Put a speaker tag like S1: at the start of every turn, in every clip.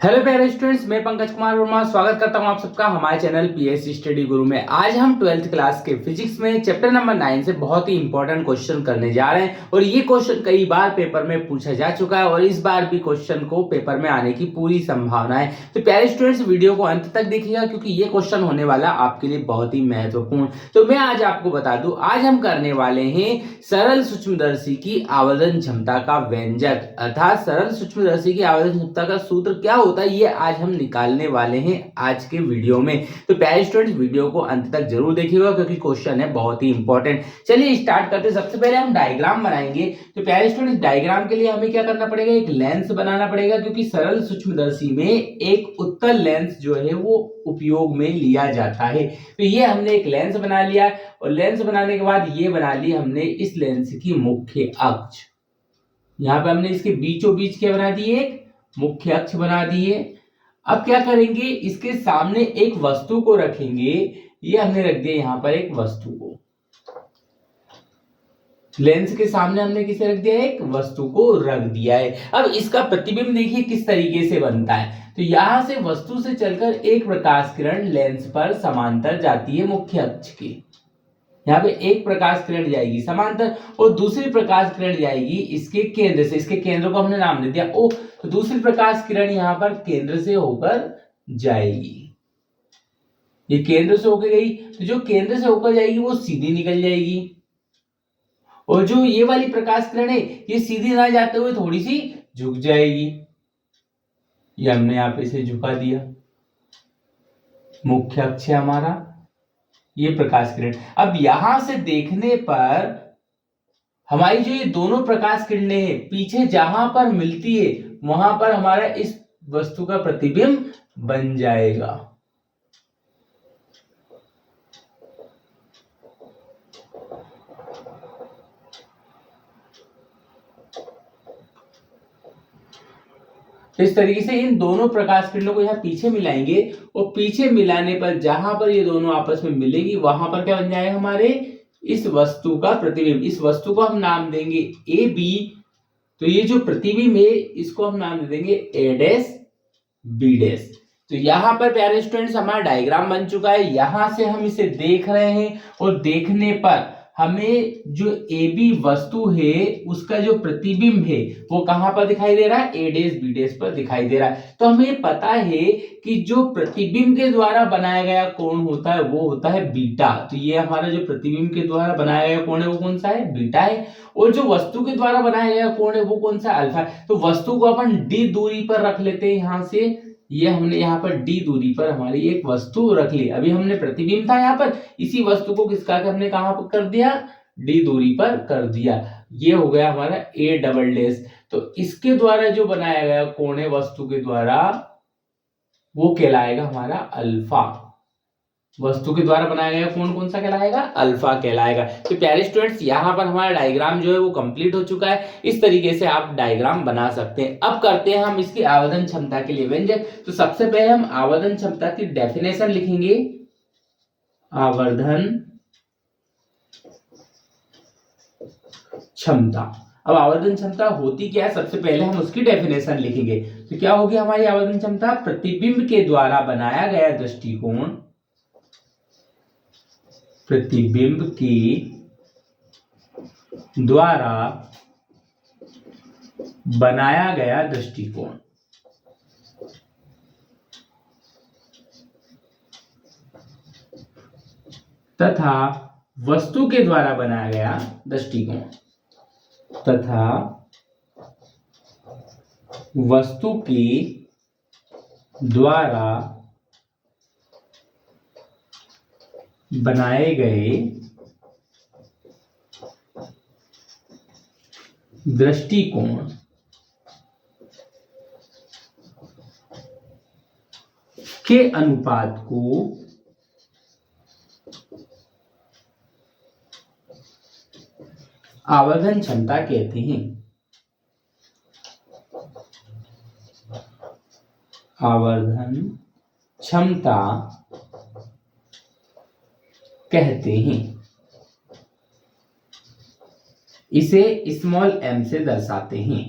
S1: Hello प्यारे students, मैं पंकज कुमार वर्मा स्वागत करता हूं आप सबका हमारे चैनल पीएस स्टडी गुरु में। आज हम 12th क्लास के फिजिक्स में चैप्टर नंबर 9 से बहुत ही इंपॉर्टेंट क्वेश्चन करने जा रहे हैं और ये क्वेश्चन कई बार पेपर में पूछा जा चुका है और इस बार भी क्वेश्चन को पेपर में आने की पूरी संभावना है। तो प्यारे स्टूडेंट्स, वीडियो को अंत तक देखिएगा क्योंकि ये क्वेश्चन होने वाला आपके लिए बहुत ही महत्वपूर्ण। तो मैं आज आपको बता दूं, आज हम करने वाले हैं सरल सूक्ष्मदर्शी की आवर्धन क्षमता का व्यंजक, अर्थात सरल सूक्ष्मदर्शी की आवर्धन क्षमता का सूत्र क्या होता है ये आज हम निकालने वाले हैं आज के वीडियो में। तो प्यारे स्टूडेंट्स, वीडियो को अंत तक जरूर देखिएगा क्योंकि क्वेश्चन है बहुत ही इंपॉर्टेंट। चलिए स्टार्ट करते हैं। सबसे पहले हम डायग्राम बनाएंगे। तो प्यारे स्टूडेंट्स, डायग्राम के लिए हमें क्या करना पड़ेगा, एक लेंस बनाना पड़ेगा क्योंकि सरल सूक्ष्मदर्शी में एक उत्तल लेंस जो है वो उपयोग में लिया जाता है। तो ये हमने एक लेंस बना लिया और लेंस बनाने के बाद ये बना ली हमने इस लेंस की मुख्य अक्ष। यहां पे हमने इसके बीचों बीच क्या बना दिए, एक मुख्य अक्ष बना दिए। अब क्या करेंगे, इसके सामने एक वस्तु को रखेंगे। ये हमने रख दिया यहां पर एक वस्तु को, लेंस के सामने हमने किसे रख दिया, एक वस्तु को रख दिया है। अब इसका प्रतिबिंब देखिए किस तरीके से बनता है। तो यहां से वस्तु से चलकर एक प्रकाश किरण लेंस पर समांतर जाती है मुख्य अक्ष के। यहाँ पे एक प्रकाश किरण जाएगी समांतर और दूसरी प्रकाश किरण जाएगी इसके केंद्र से। इसके केंद्र को हमने नाम दे दिया O। तो दूसरी प्रकाश किरण यहाँ पर केंद्र से होकर जाएगी। ये केंद्र से होकर गई तो जो केंद्र से होकर जाएगी वो सीधी निकल जाएगी और जो ये वाली प्रकाश किरण है ये सीधी ना जाते हुए थोड़ी सी झुक जाएगी। ये हमने यहाँ पे इसे झुका दिया, मुख्य अक्ष है हमारा ये प्रकाश किरण। अब यहां से देखने पर हमारी जो ये दोनों प्रकाश किरणें हैं पीछे जहां पर मिलती है वहां पर हमारा इस वस्तु का प्रतिबिंब बन जाएगा। इस तरीके से इन दोनों प्रकाश किरणों को यहाँ पीछे मिलाएंगे और पीछे मिलाने पर जहां पर ये दोनों आपस में मिलेगी वहां पर क्या बन जाएगा, हमारे इस वस्तु का प्रतिबिंब। इस वस्तु को हम नाम देंगे ए बी। तो ये जो प्रतिबिंब है इसको हम नाम दे देंगे ए डैश बी डैश। तो यहाँ पर प्यारे स्टूडेंट्स हमारा डायग्राम बन चुका है। यहां से हम इसे देख रहे हैं और देखने पर हमें जो ए बी वस्तु है उसका जो प्रतिबिंब है वो कहां पर दिखाई दे रहा है, ए डैश बी डैश पर दिखाई दे रहा है। तो हमें पता है कि जो प्रतिबिंब के द्वारा बनाया गया कोण होता है वो होता है बीटा। तो ये हमारा जो प्रतिबिंब के द्वारा बनाया गया कोण है वो कौन सा है, बीटा है। और जो वस्तु के द्वारा बनाया गया कोण है वो कौन सा, अल्फा है। तो वस्तु को अपन डी दूरी पर रख लेते हैं। यहां से ये हमने यहाँ पर डी दूरी पर हमारी एक वस्तु रख ली। अभी हमने प्रतिबिंब था यहाँ पर, इसी वस्तु को किसका हमने कहां पर कर दिया, डी दूरी पर कर दिया। ये हो गया हमारा ए डबल डैश। तो इसके द्वारा जो बनाया गया कोण है वस्तु के द्वारा वो कहलाएगा हमारा अल्फा। वस्तु के द्वारा बनाया गया कोण कौन सा कहलाएगा, अल्फा कहलाएगा। तो प्यारे स्टूडेंट्स, यहाँ पर हमारा डायग्राम जो है वो कंप्लीट हो चुका है। इस तरीके से आप डायग्राम बना सकते हैं। अब करते हैं हम इसकी आवर्धन क्षमता के लिए व्यंजक। तो सबसे पहले हम आवर्धन क्षमता की डेफिनेशन लिखेंगे। आवर्धन क्षमता, अब आवर्धन क्षमता होती क्या है, सबसे पहले हम उसकी डेफिनेशन लिखेंगे। तो क्या होगी हमारी आवर्धन क्षमता, प्रतिबिंब के द्वारा बनाया गया दृष्टिकोण, प्रतिबिंब के द्वारा बनाया गया दृष्टिकोण तथा वस्तु के द्वारा बनाया गया दृष्टिकोण तथा वस्तु के द्वारा बनाए गए दृष्टिकोण के अनुपात को आवर्धन क्षमता कहते हैं। आवर्धन क्षमता कहते हैं। इसे स्मॉल m से दर्शाते हैं।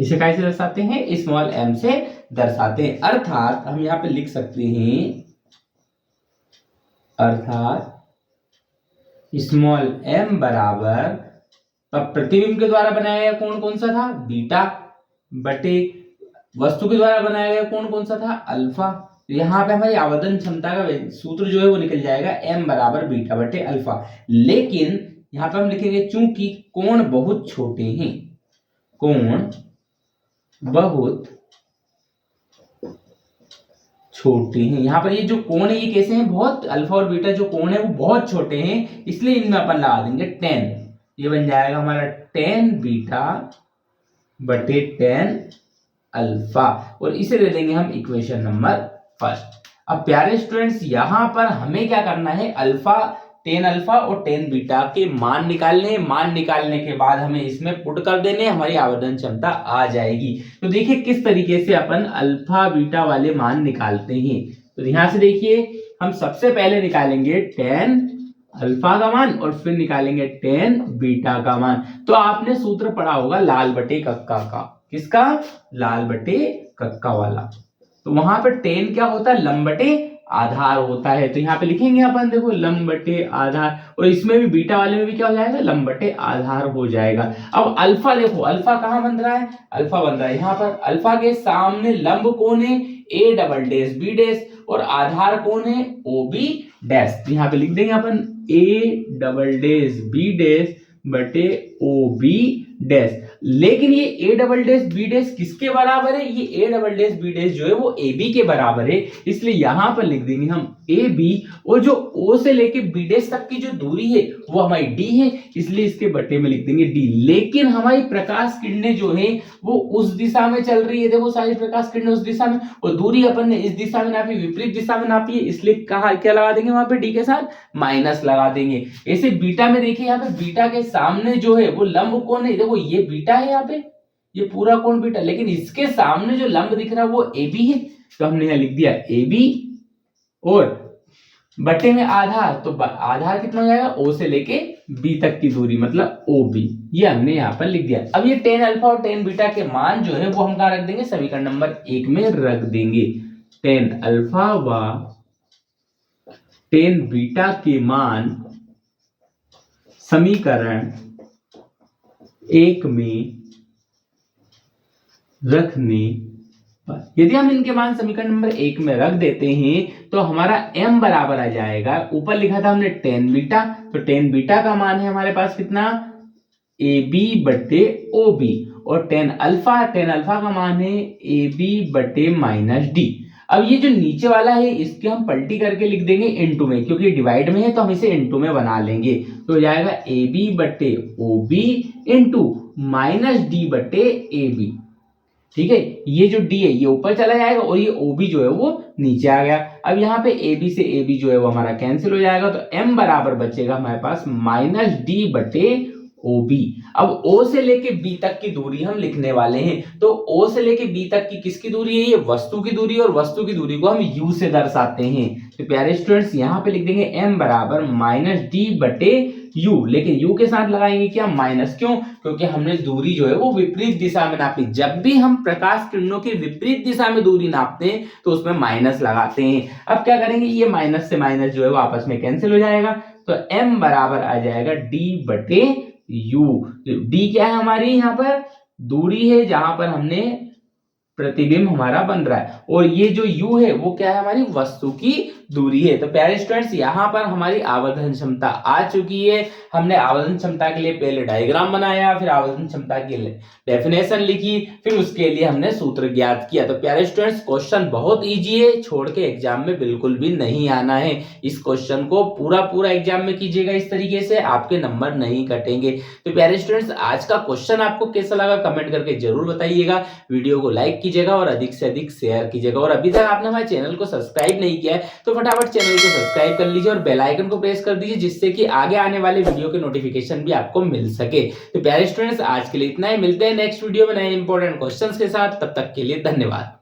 S1: इसे कैसे दर्शाते हैं, स्मॉल m से दर्शाते हैं। अर्थात हम यहाँ पे लिख सकते हैं, अर्थात स्मॉल m बराबर, अब प्रतिबिंब के द्वारा बनाया गया कोण कौन सा था, बीटा, बटे वस्तु के द्वारा बनाया गया कोण कौन सा था, अल्फा। यहाँ पे हमारी आवर्धन क्षमता का सूत्र जो है वो निकल जाएगा m बराबर बीटा बटे अल्फा। लेकिन यहाँ पे हम लिखेंगे चूंकि कोण बहुत छोटे हैं, कोण बहुत छोटे हैं, यहाँ पर ये जो कोण है ये कैसे हैं, बहुत, अल्फा और बीटा जो कोण है वो बहुत छोटे हैं, इसलिए इनमें अपन लगा देंगे tan। ये बन जाएगा हमारा tan बीटा बटे tan अल्फा, और इसे दे देंगे हम इक्वेशन नंबर फर्स्ट। अब प्यारे स्टूडेंट्स यहाँ पर हमें क्या करना है, अल्फा, tan अल्फा और tan बीटा के मान निकालने, मान निकालने के बाद हमें इसमें पुट कर देने, हमारी आवर्धन क्षमता आ जाएगी। तो देखिए किस तरीके से अपन अल्फा बीटा वाले मान निकालते हैं। तो यहाँ से देखिए हम सबसे पहले निकालेंगे tan अल्फा का मान और फिर निकालेंगे tan बीटा का मान। तो आपने सूत्र पढ़ा होगा लाल बटे कक्का का, किसका, लाल बटे कक्का वाला। तो वहां पर tan क्या होता है, लंब बटे आधार होता है। तो यहाँ पे लिखेंगे अपन, देखो लंब बटे आधार, और इसमें भी बीटा वाले में भी क्या हो जाएगा, लंब बटे आधार हो जाएगा। अब अल्फा देखो, अल्फा कहाँ बन रहा है, अल्फा बन रहा है यहाँ पर, अल्फा के सामने लंब कौन है, a double dash b dash, और आधार कौन है, ob डैश। तो यहाँ पे लिख देंगे अपन a double dash b dash बटे ob डैश। लेकिन ये a double dash b dash किसके बराबर है, ये a double dash b dash जो है वो ab के बराबर है, इसलिए यहां पर लिख देंगे हम ab, और जो o से लेके b डैश तक की जो दूरी है वो हमारी d है, इसलिए इसके बटे में लिख देंगे d। लेकिन हमारी प्रकाश किरणें जो है वो उस दिशा में चल रही है, देखो सारी प्रकाश किरणें उस दिशा में, और दूरी अपन ने इस दिशा में नापी, विपरीत दिशा में नापी है, इसलिए कहा क्या लगा देंगे वहां पे, d के साथ माइनस लगा देंगे। ऐसे बीटा में देखिए, यहाँ पे बीटा के सामने जो है वो लंब कौन है, देखो ये बीटा है, यहाँ पे ये पूरा कोण बीटा, लेकिन इसके सामने जो लंब दिख रहा है वो AB है, तो हमने यहाँ लिख दिया AB, और बटे में आधार, तो आधार कितना हो जाएगा, O से लेके B तक की दूरी मतलब OB, ये हमने यहाँ पर लिख दिया। अब ये tan अल्फा और tan बीटा के मान जो है वो हम कहाँ रख देंगे, समीकरण नंबर 1 में रख देंगे। tan अल्फा व tan बीटा के मान समीकरण 1 में रखने पर, यदि हम इनके मान समीकरण नंबर 1 में रख देते हैं तो हमारा m बराबर आ जाएगा, ऊपर लिखा था हमने tan बीटा, तो tan बीटा का मान है हमारे पास कितना, ab बटे ob, और tan अल्फा का मान है ab बटे माइनस d। अब ये जो नीचे वाला है इसके हम पलटी करके लिख देंगे इनटू में, क्योंकि डिवाइड में है तो हम इसे इनटू में बना लेंगे, तो हो जाएगा ab बटे ob इंटू माइनस d बटे ab। ठीक है, ये जो d है ये ऊपर चला जाएगा और ये ob जो है वो नीचे आ गया। अब यहाँ पे ab से ab जो है वो हमारा कैंसिल हो जाएगा, तो m बराबर बचेगा हमारे पास माइनस d बटे OB। अब O से लेके B तक की दूरी हम लिखने वाले हैं, तो O से लेके B तक की किसकी दूरी है, ये वस्तु की दूरी, और वस्तु की दूरी को हम U से दर्शाते हैं। तो प्यारे स्टूडेंट्स यहाँ पे लिख देंगे m बराबर माइनस d बटे U, लेकिन U के साथ लगाएंगे क्या, माइनस, क्यों, क्योंकि हमने दूरी जो है वो विपरीत दिशा में नापी। जब भी हम प्रकाश किरणों की विपरीत दिशा में दूरी नापते हैं तो उसमें माइनस लगाते हैं। अब क्या करेंगे, ये माइनस से माइनस जो है वो आपस में कैंसिल हो जाएगा, तो m बराबर आ जाएगा d बटे u। d क्या है हमारी, यहाँ पर दूरी है जहां पर हमने प्रतिबिंब हमारा बन रहा है, और ये जो u है वो क्या है, हमारी वस्तु की दूरी है। तो प्यारे स्टूडेंट्स यहाँ पर हमारी आवर्धन क्षमता आ चुकी है। हमने आवर्धन क्षमता के लिए पहले डायग्राम बनाया, फिर आवर्धन क्षमता की डेफिनेशन लिखी, फिर उसके लिए हमने सूत्र ज्ञात किया। तो प्यारे स्टूडेंट्स क्वेश्चन बहुत इजी है, छोड़ के एग्जाम में बिल्कुल भी नहीं आना है। इस क्वेश्चन को पूरा एग्जाम में कीजिएगा, इस तरीके से आपके नंबर नहीं कटेंगे। तो प्यारे स्टूडेंट्स आज का क्वेश्चन आपको कैसा लगा कमेंट करके जरूर बताइएगा, वीडियो को लाइक कीजिएगा और अधिक से अधिक शेयर कीजिएगा। और अभी तक आपने हमारे चैनल को सब्सक्राइब नहीं किया है तो फटाफट चैनल को सब्सक्राइब कर लीजिए और बेल आइकन को प्रेस कर दीजिए, जिससे कि आगे आने वाले वीडियो के नोटिफिकेशन भी आपको मिल सके। तो प्यारे स्टूडेंट्स आज के लिए इतना ही, मिलते हैं नेक्स्ट वीडियो में नए इंपॉर्टेंट क्वेश्चंस के साथ, तब तक के लिए धन्यवाद।